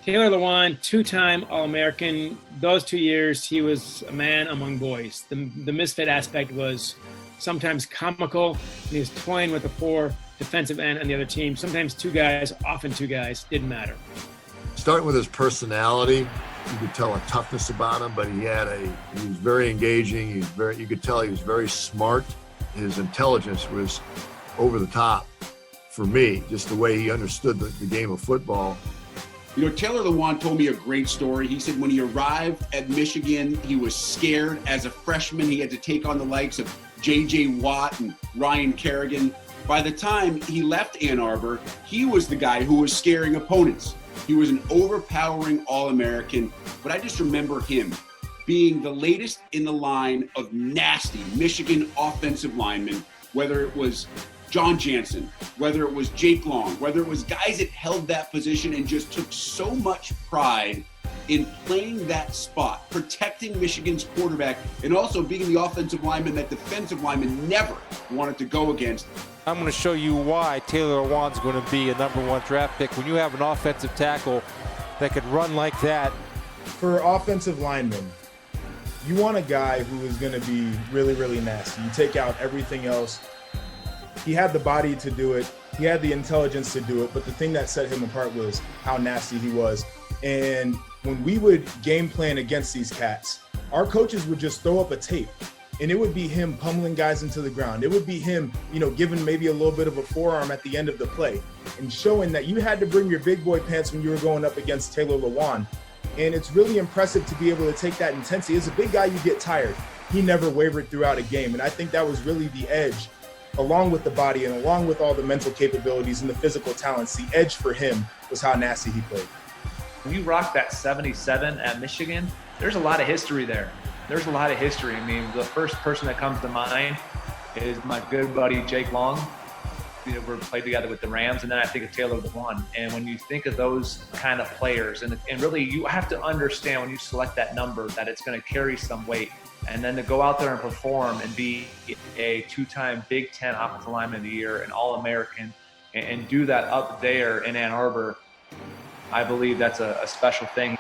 Taylor Lewan, two-time All-American. Those 2 years, he was a man among boys. The misfit aspect was sometimes comical. He was toying with the 4 defensive end on the other team. Sometimes 2 guys, often 2 guys, didn't matter. Starting with his personality, you could tell a toughness about him, but he was very engaging. You could tell he was very smart. His intelligence was over the top for me, just the way he understood the game of football. You know, Taylor Lewan told me a great story. He said when he arrived at Michigan, he was scared. As a freshman, he had to take on the likes of J.J. Watt and Ryan Kerrigan. By the time he left Ann Arbor, he was the guy who was scaring opponents. He was an overpowering All-American, but I just remember him being the latest in the line of nasty Michigan offensive linemen, whether it was John Jansen, whether it was Jake Long, whether it was guys that held that position and just took so much pride in playing that spot, protecting Michigan's quarterback, and also being the offensive lineman that defensive lineman never wanted to go against. I'm going to show you why Taylor Lewan's going to be a #1 draft pick. When you have an offensive tackle that could run like that. For offensive linemen, you want a guy who is going to be really, really nasty. You take out everything else. He had the body to do it. He had the intelligence to do it. But the thing that set him apart was how nasty he was. And when we would game plan against these cats, our coaches would just throw up a tape. And it would be him pummeling guys into the ground. It would be him, giving maybe a little bit of a forearm at the end of the play and showing that you had to bring your big boy pants when you were going up against Taylor Lewan. And it's really impressive to be able to take that intensity. As a big guy, you get tired. He never wavered throughout a game. And I think that was really the edge, along with the body and along with all the mental capabilities and the physical talents. The edge for him was how nasty he played. When you rocked that 77 at Michigan, there's a lot of history there. There's a lot of history. I mean, the first person that comes to mind is my good buddy, Jake Long. We played together with the Rams, and then I think of Taylor Lewan. And when you think of those kind of players, and really you have to understand when you select that number that it's going to carry some weight. And then to go out there and perform and be a 2-time Big Ten Offensive Lineman of the Year, an All-American, and do that up there in Ann Arbor, I believe that's a special thing.